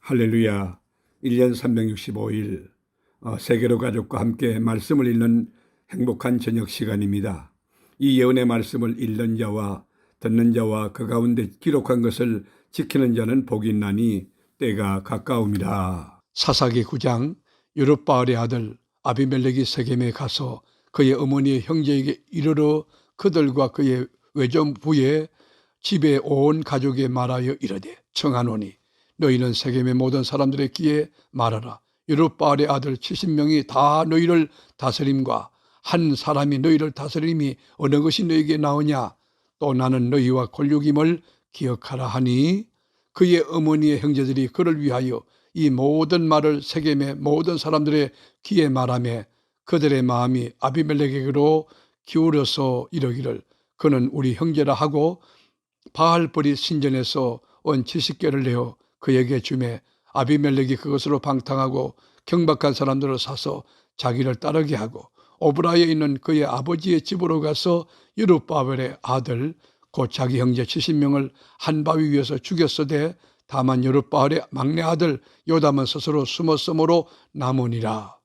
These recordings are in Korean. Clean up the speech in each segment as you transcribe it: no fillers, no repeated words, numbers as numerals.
할렐루야. 1년 365일 세계로 가족과 함께 말씀을 읽는 행복한 저녁 시간입니다. 이 예언의 말씀을 읽는 자와 듣는 자와 그 가운데 기록한 것을 지키는 자는 복이 있나니 때가 가까움이라. 사사기 9장 여룹바알의 아들 아비멜렉이 세겜에 가서 그의 어머니의 형제에게 이르러 그들과 그의 외조부의 집에 온 가족에 말하여 이르되 청하노니 너희는 세겜의 모든 사람들의 귀에 말하라. 여룹바알의 아들 70명이 다 너희를 다스림과 한 사람이 너희를 다스림이 어느 것이 너희에게 나오냐. 또 나는 너희와 권육임을 기억하라 하니 그의 어머니의 형제들이 그를 위하여 이 모든 말을 세겜의 모든 사람들의 귀에 말하며 그들의 마음이 아비멜렉에게로 기울어서 이르기를 그는 우리 형제라 하고 바알버리 신전에서 온 70개를 내어 그에게 주매 아비멜렉이 그것으로 방탕하고 경박한 사람들을 사서 자기를 따르게 하고 오브라에 있는 그의 아버지의 집으로 가서 여룹바알의 아들 곧 자기 형제 70명을 한 바위 위에서 죽였으되 다만 여룹바알의 막내 아들 요담은 스스로 숨었으므로 남으니라.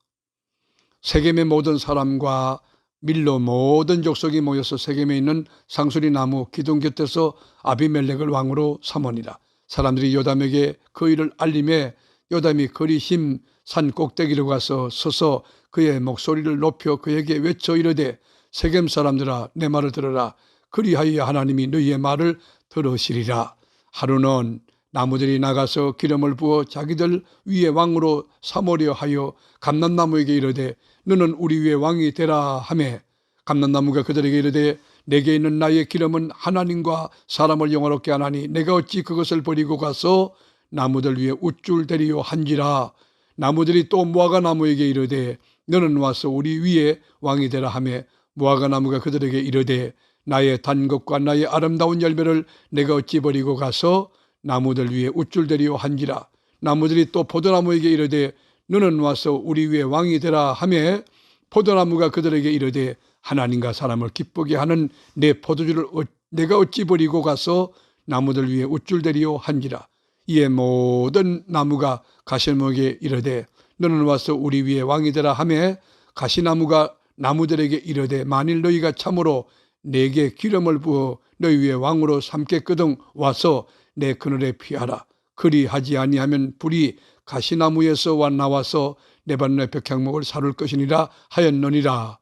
세겜의 모든 사람과 밀로 모든 족속이 모여서 세겜에 있는 상수리 나무 기둥 곁에서 아비멜렉을 왕으로 삼으니라. 사람들이 요담에게 그 일을 알림해 요담이 거리심 산 꼭대기로 가서 서서 그의 목소리를 높여 그에게 외쳐 이르되 세겜 사람들아 내 말을 들으라. 그리하여 하나님이 너희의 말을 들으시리라. 하루는 나무들이 나가서 기름을 부어 자기들 위에 왕으로 삼으려 하여 감람나무에게 이르되 너는 우리 위에 왕이 되라 하매 감람나무가 그들에게 이르되 내게 있는 나의 기름은 하나님과 사람을 영화롭게 하나니 내가 어찌 그것을 버리고 가서 나무들 위에 우쭐 대리요 한지라. 나무들이 또 무화과 나무에게 이르되 너는 와서 우리 위에 왕이 되라 하매 무화과 나무가 그들에게 이르되 나의 단 것과 나의 아름다운 열매를 내가 어찌 버리고 가서 나무들 위에 우쭐 대리요 한지라. 나무들이 또 포도나무에게 이르되 너는 와서 우리 위에 왕이 되라 하매 포도나무가 그들에게 이르되 하나님과 사람을 기쁘게 하는 내 포도주를 내가 어찌 버리고 가서 나무들 위에 우쭐대리요 한지라. 이에 모든 나무가 가시나무에게 이르되 너는 와서 우리 위에 왕이 되라 하매 가시나무가 나무들에게 이르되 만일 너희가 참으로 내게 기름을 부어 너희 위에 왕으로 삼겠거든 와서 내 그늘에 피하라. 그리하지 아니하면 불이 가시나무에서 나와서 레바논의 벽향목을 사를 것이니라 하였느니라.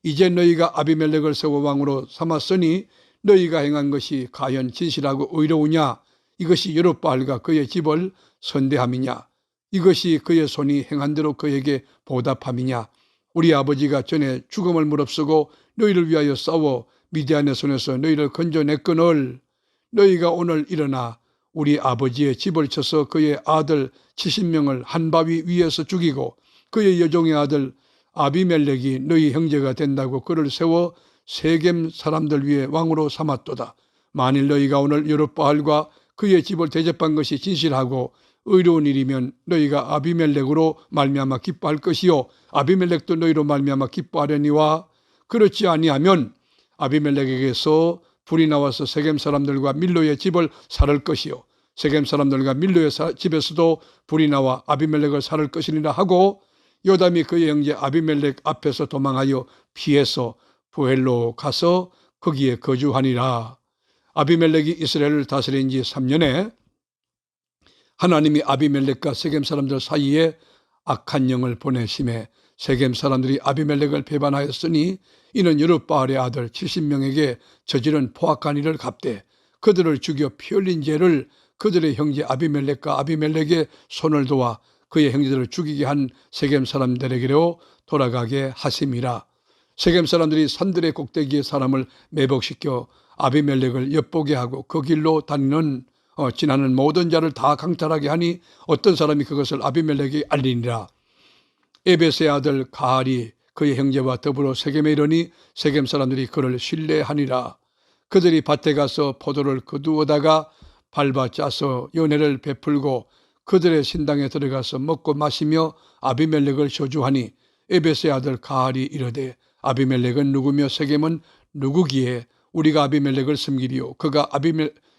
이제 너희가 아비멜렉을 세워 왕으로 삼았으니 너희가 행한 것이 과연 진실하고 의로우냐. 이것이 여룹바알과 그의 집을 선대함이냐. 이것이 그의 손이 행한 대로 그에게 보답함이냐. 우리 아버지가 전에 죽음을 무릅쓰고 너희를 위하여 싸워 미디안의 손에서 너희를 건져냈거늘 너희가 오늘 일어나 우리 아버지의 집을 쳐서 그의 아들 70명을 한 바위 위에서 죽이고 그의 여종의 아들 아비멜렉이 너희 형제가 된다고 그를 세워 세겜 사람들 위에 왕으로 삼았도다. 만일 너희가 오늘 여룹바알과 그의 집을 대접한 것이 진실하고 의로운 일이면 너희가 아비멜렉으로 말미암아 기뻐할 것이요 아비멜렉도 너희로 말미암아 기뻐하려니와 그렇지 아니하면 아비멜렉에게서 불이 나와서 세겜 사람들과 밀로의 집을 살을 것이요 세겜 사람들과 밀로의 집에서도 불이 나와 아비멜렉을 살을 것이니라 하고 요담이 그의 형제 아비멜렉 앞에서 도망하여 피해서 부엘로 가서 거기에 거주하니라. 아비멜렉이 이스라엘을 다스린 지 3년에 하나님이 아비멜렉과 세겜 사람들 사이에 악한 영을 보내심에 세겜 사람들이 아비멜렉을 배반하였으니 이는 여룹바알의 아들 70명에게 저지른 포악한 일을 갚되 그들을 죽여 피 흘린 죄를 그들의 형제 아비멜렉과 아비멜렉의 손을 도와 그의 형제들을 죽이게 한 세겜 사람들에게로 돌아가게 하심이라. 세겜 사람들이 산들의 꼭대기에 사람을 매복시켜 아비멜렉을 엿보게 하고 그 길로 지나는 모든 자를 다 강탈하게 하니 어떤 사람이 그것을 아비멜렉에게 알리니라. 에벳의 아들 가알이 그의 형제와 더불어 세겜에 이르니 세겜 사람들이 그를 신뢰하니라. 그들이 밭에 가서 포도를 거두어다가 밟아 짜서 연회를 베풀고 그들의 신당에 들어가서 먹고 마시며 아비멜렉을 저주하니 에벳의 아들 가알이 이르되 아비멜렉은 누구며 세겜은 누구기에 우리가 아비멜렉을 섬기리요 그가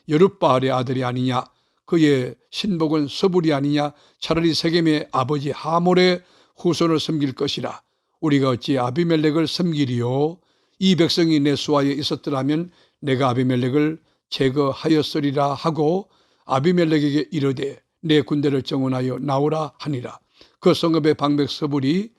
여룹바알의 아들이 아니냐. 그의 신복은 서불이 아니냐? 차라리 세겜의 아버지 하몰의 후손을 섬길 것이라. 우리가 어찌 아비멜렉을 섬기리요? 이 백성이 내 수하에 있었더라면 내가 아비멜렉을 제거하였으리라 하고 아비멜렉에게 이르되 내 군대를 정원하여 나오라 하니라. 그 성읍의 방백 서불이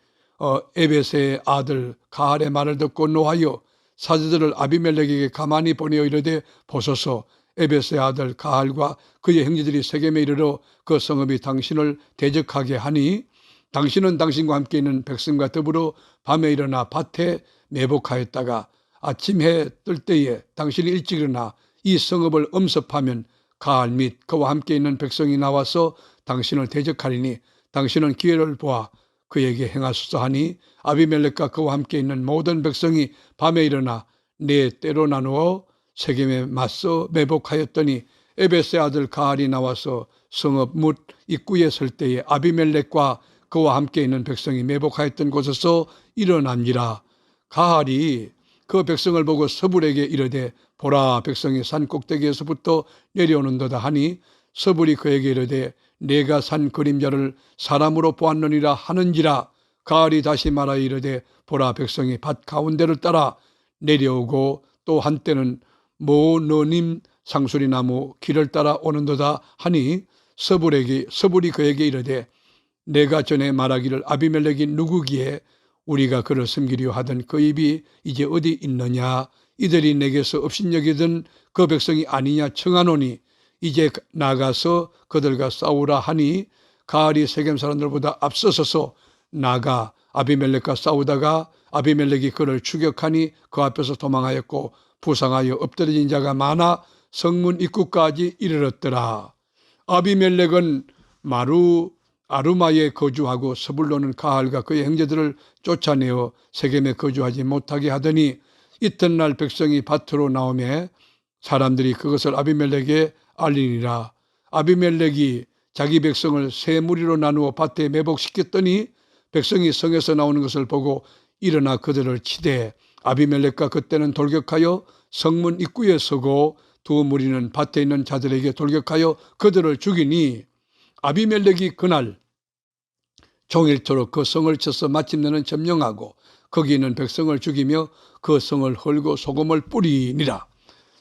에베스의 아들 가할의 말을 듣고 노하여 사제들을 아비멜렉에게 가만히 보내어 이르되 보소서, 에베스의 아들 가할과 그의 형제들이 세겜에 이르러 그 성읍이 당신을 대적하게 하니 당신은 당신과 함께 있는 백성과 더불어 밤에 일어나 밭에 매복하였다가 아침 해 뜰 때에 당신이 일찍 일어나 이 성읍을 엄습하면 가할 및 그와 함께 있는 백성이 나와서 당신을 대적하리니 당신은 기회를 보아 그에게 행하소서 하니 아비멜렉과 그와 함께 있는 모든 백성이 밤에 일어나 네 때로 나누어 세겜에 맞서 매복하였더니 에베스의 아들 가할이 나와서 성읍 뭇 입구에 설 때에 아비멜렉과 그와 함께 있는 백성이 매복하였던 곳에서 일어난지라. 가할이 그 백성을 보고 서불에게 이르되 보라, 백성이 산 꼭대기에서부터 내려오는도다 하니 서불이 그에게 이르되 내가 산 그림자를 사람으로 보았느니라 하는지라. 가할이 다시 말하여 이르되 보라, 백성이 밭 가운데를 따라 내려오고 또 한때는 모너님 상수리 나무 길을 따라 오는도다 하니 서불이 그에게 이르되 내가 전에 말하기를 아비멜렉이 누구기에 우리가 그를 섬기려 하던 그 입이 이제 어디 있느냐? 이들이 내게서 업신여기던 그 백성이 아니냐 청하노니 이제 나가서 그들과 싸우라 하니 가할이 세겜 사람들보다 앞서서서 나가 아비멜렉과 싸우다가 아비멜렉이 그를 추격하니 그 앞에서 도망하였고 부상하여 엎드러진 자가 많아 성문 입구까지 이르렀더라. 아비멜렉은 아루마에 거주하고 서불로는 가할과 그의 형제들을 쫓아내어 세겜에 거주하지 못하게 하더니 이튿날 백성이 밭으로 나오매 사람들이 그것을 아비멜렉에게 알리니라. 아비멜렉이 자기 백성을 세 무리로 나누어 밭에 매복시켰더니 백성이 성에서 나오는 것을 보고 일어나 그들을 치되 아비멜렉과 그때는 돌격하여 성문 입구에 서고 두 무리는 밭에 있는 자들에게 돌격하여 그들을 죽이니 아비멜렉이 그날 종일토록 그 성을 쳐서 마침내는 점령하고 거기 있는 백성을 죽이며 그 성을 헐고 소금을 뿌리니라.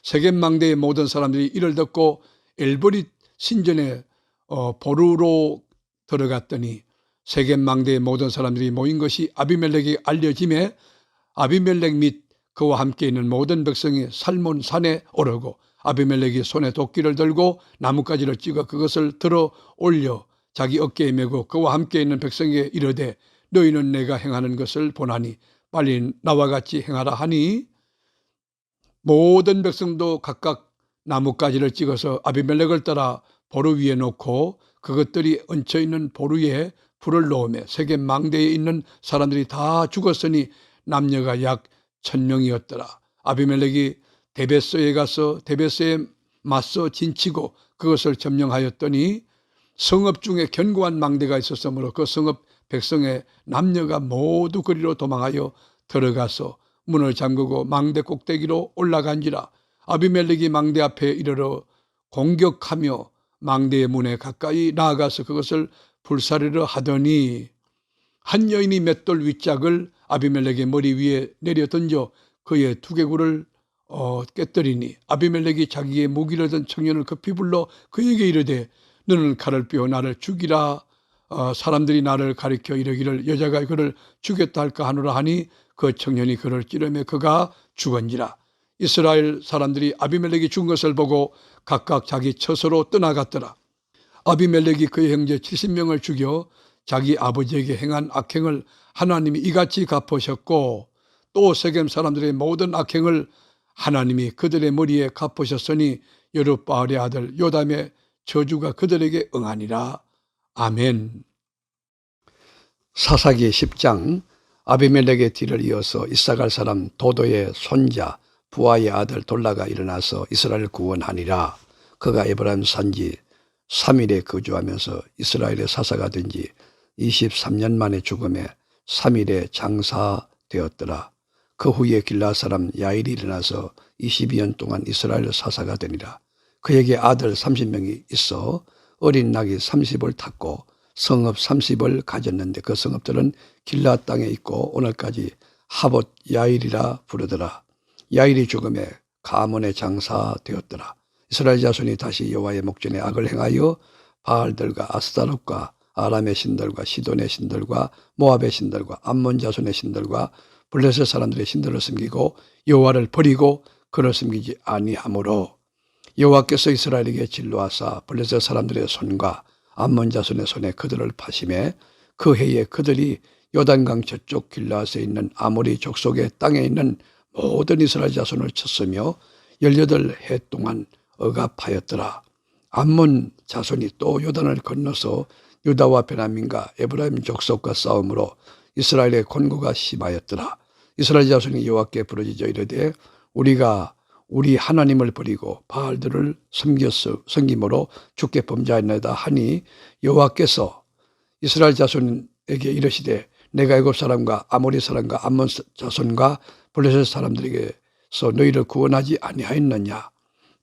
세겜 망대의 모든 사람들이 이를 듣고 엘버릿 신전에 보루로 들어갔더니 세겜 망대의 모든 사람들이 모인 것이 아비멜렉에게 알려짐에 아비멜렉 및 그와 함께 있는 모든 백성이 살몬 산에 오르고 아비멜렉이 손에 도끼를 들고 나뭇가지를 찍어 그것을 들어 올려 자기 어깨에 메고 그와 함께 있는 백성에게 이르되 너희는 내가 행하는 것을 보나니 빨리 나와 같이 행하라 하니 모든 백성도 각각 나뭇가지를 찍어서 아비멜렉을 따라 보루 위에 놓고 그것들이 얹혀 있는 보루에 불을 놓으며 세겜 망대에 있는 사람들이 다 죽었으니 남녀가 약 1000명이었더라. 아비멜렉이 데베스에 가서 데베스에 맞서 진치고 그것을 점령하였더니 성읍 중에 견고한 망대가 있었으므로 그 성읍 백성의 남녀가 모두 그리로 도망하여 들어가서 문을 잠그고 망대 꼭대기로 올라간지라. 아비멜렉이 망대 앞에 이르러 공격하며 망대의 문에 가까이 나아가서 그것을 불사르려 하더니 한 여인이 맷돌 윗짝을 아비멜렉의 머리 위에 내려 던져 그의 두개골을 깨뜨리니 아비멜렉이 자기의 무기를 든 청년을 급히 불러 그에게 이르되 너는 칼을 빼어 나를 죽이라. 사람들이 나를 가리켜 이르기를 여자가 그를 죽였다 할까 하노라 하니 그 청년이 그를 찌르매 그가 죽은지라. 이스라엘 사람들이 아비멜렉이 죽은 것을 보고 각각 자기 처소로 떠나갔더라. 아비멜렉이 그의 형제 70명을 죽여 자기 아버지에게 행한 악행을 하나님이 이같이 갚으셨고 또 세겜 사람들의 모든 악행을 하나님이 그들의 머리에 갚으셨으니 여룹바알의 아들 요담의 저주가 그들에게 응하니라. 아멘. 사사기 10장. 아비멜렉의 뒤를 이어서 이사갈 사람 도도의 손자 부하의 아들 돌라가 일어나서 이스라엘을 구원하니라. 그가 에브라임 산지 3일에 거주하면서 이스라엘의 사사가 된 지 23년 만에 죽음에 3일에 장사되었더라. 그 후에 길라 사람 야일이 일어나서 22년 동안 이스라엘 사사가 되니라. 그에게 아들 30명이 있어 어린 낙이 30을 탔고 성읍 30을 가졌는데 그 성읍들은 길앗 땅에 있고 오늘까지 하봇 야일이라 부르더라. 야일이 죽음에 가문의 장사되었더라. 이스라엘 자손이 다시 여호와의 목전에 악을 행하여 바알들과 아스타롯과 아람의 신들과 시돈의 신들과 모압의 신들과 암몬 자손의 신들과 블레셋 사람들의 신들을 섬기고 여호와를 버리고 그를 섬기지 아니하므로 여호와께서 이스라엘에게 진노하사 블레셋 사람들의 손과 암몬 자손의 손에 그들을 파심해 그 해에 그들이 요단강 저쪽 길라앗에 있는 아모리 족속의 땅에 있는 모든 이스라엘 자손을 쳤으며 18해 동안 억압하였더라. 암몬 자손이 또 요단을 건너서 유다와 베냐민과 에브라임 족속과 싸움으로 이스라엘의 권고가 심하였더라. 이스라엘 자손이 여호와께 부르짖어 이르되 우리가 우리 하나님을 버리고 바알들을 섬김으로 주께 범죄하였나이다 하니 여호와께서 이스라엘 자손에게 이르시되 내가 애굽 사람과 아모리 사람과 암몬 자손과 블레셋 사람들에게서 너희를 구원하지 아니하였느냐.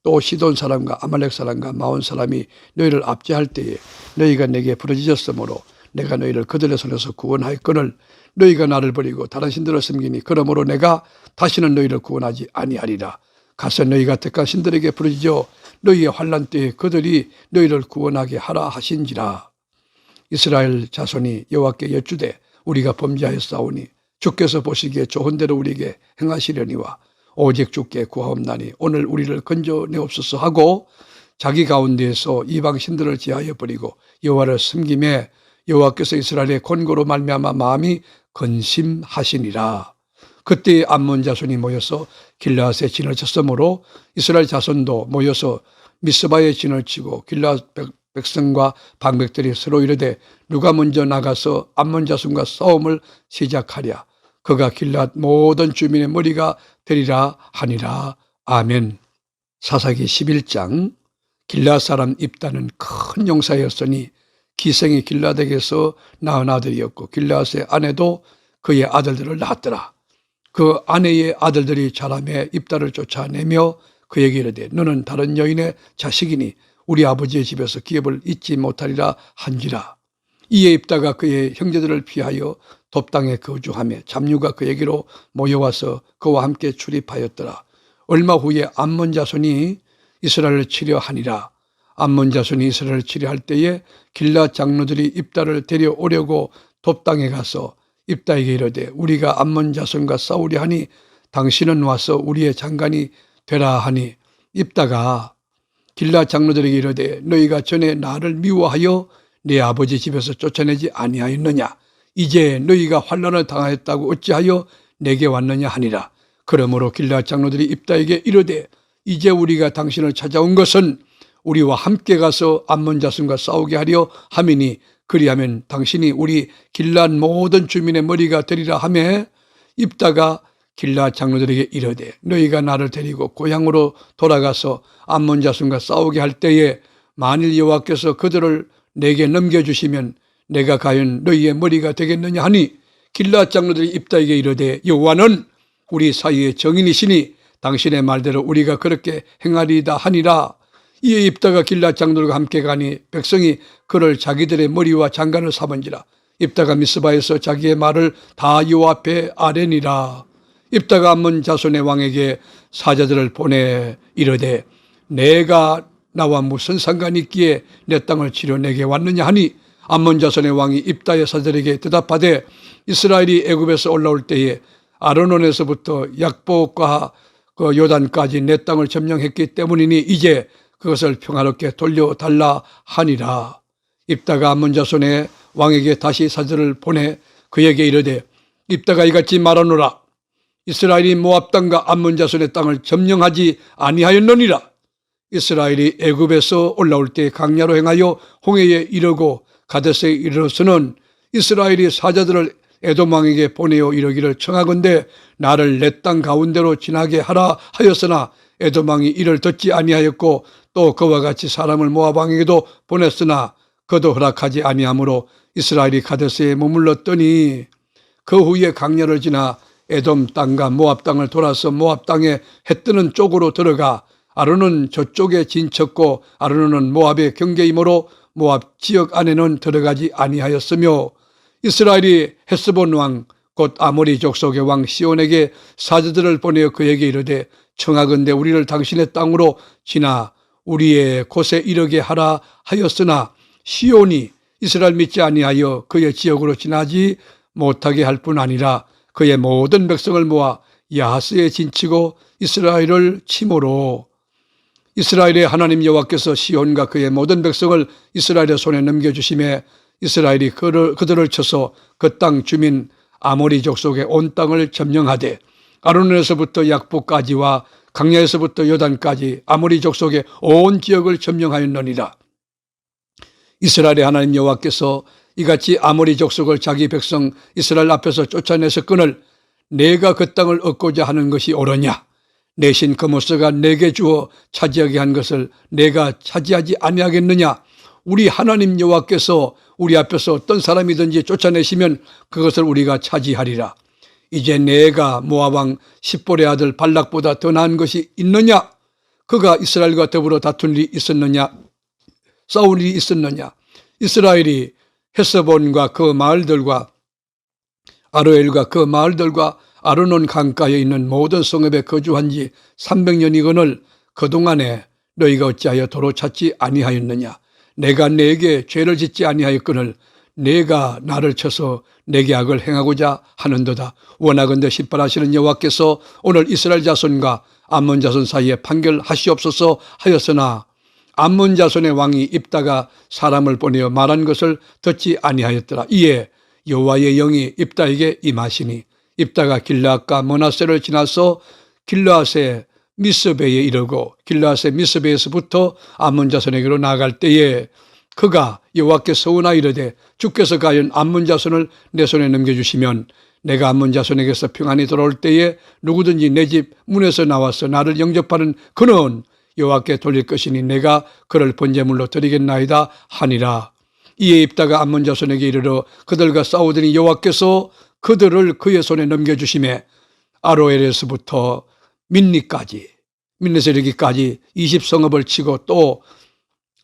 또 시돈 사람과 아말렉 사람과 마온 사람이 너희를 압제할 때에 너희가 내게 부르짖었으므로 내가 너희를 그들의 손에서 구원하였거늘 너희가 나를 버리고 다른 신들을 섬기니 그러므로 내가 다시는 너희를 구원하지 아니하리라. 가서 너희가 택한 신들에게 부르짖어 너희의 환난 때에 그들이 너희를 구원하게 하라 하신지라. 이스라엘 자손이 여호와께 여쭈되 우리가 범죄하였사오니 주께서 보시기에 좋은 대로 우리에게 행하시려니와 오직 주께 구하옵나니 오늘 우리를 건져내옵소서 하고 자기 가운데에서 이방 신들을 제하여 버리고 여호와를 섬김에 여호와께서 이스라엘의 권고로 말미암아 마음이 근심하시니라. 그때 암몬 자손이 모여서 길라앗에 진을 쳤으므로 이스라엘 자손도 모여서 미스바에 진을 치고 길라앗 백성과 방백들이 서로 이르되 누가 먼저 나가서 암몬 자손과 싸움을 시작하랴. 그가 길라앗 모든 주민의 머리가 되리라 하니라. 아멘. 사사기 11장. 길라앗 사람 입다는 큰 용사였으니 기생이 길라앗에게서 낳은 아들이었고 길라앗의 아내도 그의 아들들을 낳았더라. 그 아내의 아들들이 자라매 입다를 쫓아내며 그에게 이르되 너는 다른 여인의 자식이니 우리 아버지의 집에서 기업을 잊지 못하리라 한지라. 이에 입다가 그의 형제들을 피하여 돕당에 거주하며 잡류가 그에게로 모여와서 그와 함께 출입하였더라. 얼마 후에 암몬 자손이 이스라엘을 치려 하니라. 암몬 자손이 이스라엘을 치려할 때에 길앗 장로들이 입다를 데려오려고 돕당에 가서 입다에게 이르되 우리가 암몬 자손과 싸우려 하니 당신은 와서 우리의 장관이 되라 하니 입다가 길앗 장로들에게 이르되 너희가 전에 나를 미워하여 내 아버지 집에서 쫓아내지 아니하였느냐. 이제 너희가 환난을 당하였다고 어찌하여 내게 왔느냐 하니라. 그러므로 길앗 장로들이 입다에게 이르되 이제 우리가 당신을 찾아온 것은 우리와 함께 가서 암몬 자손과 싸우게 하려 함이니 그리하면 당신이 우리 길앗 모든 주민의 머리가 되리라 하매 입다가 길앗 장로들에게 이르되 너희가 나를 데리고 고향으로 돌아가서 암몬 자손과 싸우게 할 때에 만일 여호와께서 그들을 내게 넘겨주시면 내가 과연 너희의 머리가 되겠느냐 하니 길앗 장로들이 입다에게 이르되 여호와는 우리 사이의 정인이시니 당신의 말대로 우리가 그렇게 행하리이다 하니라. 이에 입다가 길앗 장로들과 함께 가니 백성이 그를 자기들의 머리와 장관을 삼은지라. 입다가 미스바에서 자기의 말을 다 여호와 앞에 아뢰니라. 입다가 암몬 자손의 왕에게 사자들을 보내 이르되 내가 나와 무슨 상관이 있기에 내 땅을 치려 내게 왔느냐 하니 암몬 자손의 왕이 입다의 사자들에게 대답하되 이스라엘이 애굽에서 올라올 때에 아르논에서부터 약복과 그 요단까지 내 땅을 점령했기 때문이니 이제 그것을 평화롭게 돌려달라 하니라. 입다가 암몬 자손의 왕에게 다시 사자를 보내 그에게 이르되 입다가 이같이 말하노라. 이스라엘이 모압 땅과 암몬 자손의 땅을 점령하지 아니하였느니라. 이스라엘이 애굽에서 올라올 때 강야로 행하여 홍해에 이르고 가데스에 이르러서는 이스라엘이 사자들을 에돔 왕에게 보내어 이르기를 청하건대 나를 내 땅 가운데로 지나게 하라 하였으나 에돔 왕이 이를 듣지 아니하였고 또 그와 같이 사람을 모압 왕에게도 보냈으나 그도 허락하지 아니하므로 이스라엘이 가데스에 머물렀더니 그 후에 강야를 지나 에돔 땅과 모압 땅을 돌아서 모압 땅에 해 뜨는 쪽으로 들어가 아론은 저쪽에 진쳤고 아론은 모압의 경계이므로 모압 지역 안에는 들어가지 아니하였으며 이스라엘이 헤스본 왕 곧 아모리 족속의 왕 시온에게 사자들을 보내어 그에게 이르되 청하건대 우리를 당신의 땅으로 지나 우리의 곳에 이르게 하라 하였으나 시온이 이스라엘 믿지 아니하여 그의 지역으로 지나지 못하게 할 뿐 아니라 그의 모든 백성을 모아 야하스에 진치고 이스라엘을 침으로 이스라엘의 하나님 여호와께서 시온과 그의 모든 백성을 이스라엘의 손에 넘겨주심에 이스라엘이 그들을 쳐서 그 땅 주민 아모리 족속의 온 땅을 점령하되 아르논에서부터 약보까지와 강야에서부터 요단까지 아모리 족속의 온 지역을 점령하였느니라. 이스라엘의 하나님 여호와께서 이같이 아모리 족속을 자기 백성 이스라엘 앞에서 쫓아내서끈을 내가 그 땅을 얻고자 하는 것이 옳으냐? 내 신 그모스가 내게 주어 차지하게 한 것을 내가 차지하지 아니하겠느냐? 우리 하나님 여호와께서 우리 앞에서 어떤 사람이든지 쫓아내시면 그것을 우리가 차지하리라. 이제 내가 모압 왕 십볼의 아들 발락보다 더 나은 것이 있느냐? 그가 이스라엘과 더불어 다툰 일이 있었느냐? 싸울 일이 있었느냐? 이스라엘이 헤스본과 그 마을들과 아로엘과 그 마을들과 아르논 강가에 있는 모든 성읍에 거주한 지 300년이거늘 그동안에 너희가 어찌하여 도로 찾지 아니하였느냐? 내가 내게 죄를 짓지 아니하였거늘 내가 나를 쳐서 내게 악을 행하고자 하는도다. 원하건대 십발하시는 여호와께서 오늘 이스라엘 자손과 암몬 자손 사이에 판결하시옵소서 하였으나 암몬 자손의 왕이 입다가 사람을 보내어 말한 것을 듣지 아니하였더라. 이에 여호와의 영이 입다에게 임하시니 입다가 길르앗과 므낫세를 지나서 길르앗의 미스베에 이르고 길르앗의 미스베에서부터 암몬 자손에게로 나아갈 때에 그가 여호와께 서운하 이르되 주께서 과연 암몬 자손을 내 손에 넘겨주시면 내가 암몬 자손에게서 평안히 돌아올 때에 누구든지 내 집 문에서 나와서 나를 영접하는 그는 여호와께 돌릴 것이니 내가 그를 번제물로 드리겠나이다 하니라. 이에 입다가 암몬 자손에게 이르러 그들과 싸우더니 여호와께서 그들을 그의 손에 넘겨주심에 아로엘에서부터 민니에서 이르기까지 20성읍을 치고 또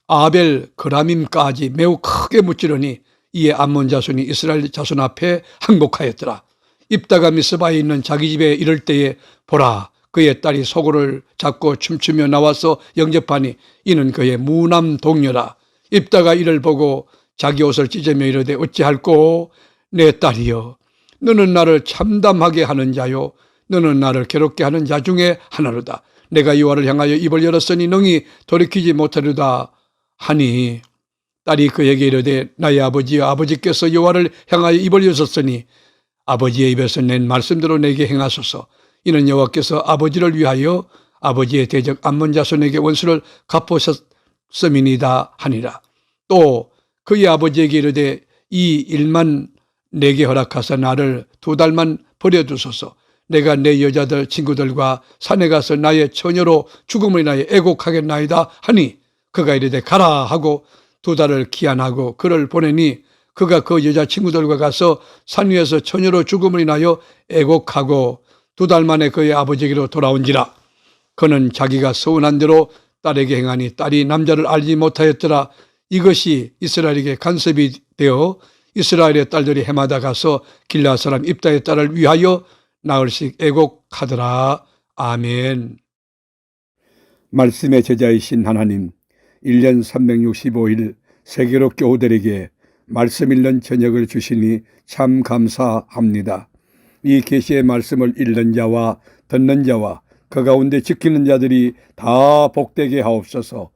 아벨 그라밈까지 매우 크게 무찌르니 이에 암몬 자손이 이스라엘 자손 앞에 항복하였더라. 입다가 미스바에 있는 자기 집에 이를 때에 보라 그의 딸이 소고를 잡고 춤추며 나와서 영접하니 이는 그의 무남 동료라. 입다가 이를 보고 자기 옷을 찢으며 이르되 어찌할꼬 내 딸이여 너는 나를 참담하게 하는 자요 너는 나를 괴롭게 하는 자 중에 하나로다. 내가 여호와를 향하여 입을 열었으니 능히 돌이키지 못하리다 하니 딸이 그에게 이르되 나의 아버지여 아버지께서 여호와를 향하여 입을 여셨으니 아버지의 입에서 낸 말씀대로 내게 행하소서. 이는 여호와께서 아버지를 위하여 아버지의 대적 암몬 자손에게 원수를 갚으셨음이니이다 하니라. 또 그의 아버지에게 이르되 이 일만 내게 허락하사 나를 2달만 버려두소서. 내가 내 여자들 친구들과 산에 가서 나의 처녀로 죽음을 인하여 애곡하겠나이다 하니 그가 이르되 가라 하고 2달을 기한하고 그를 보내니 그가 그 여자 친구들과 가서 산 위에서 처녀로 죽음을 인하여 애곡하고 2달 만에 그의 아버지에게로 돌아온지라. 그는 자기가 서운한 대로 딸에게 행하니 딸이 남자를 알지 못하였더라. 이것이 이스라엘에게 간섭이 되어 이스라엘의 딸들이 해마다 가서 길르앗 사람 입다의 딸을 위하여 나흘씩 애곡하더라. 아멘. 말씀의 제자이신 하나님, 1년 365일 세계로 교우들에게 말씀 읽는 저녁을 주시니 참 감사합니다. 이 계시의 말씀을 읽는 자와 듣는 자와 그 가운데 지키는 자들이 다 복되게 하옵소서.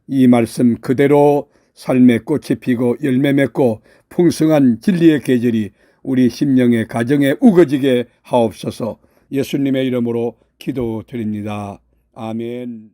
이 말씀 그대로 삶의 꽃이 피고 열매 맺고 풍성한 진리의 계절이 우리 심령의 가정에 우거지게 하옵소서. 예수님의 이름으로 기도드립니다. 아멘.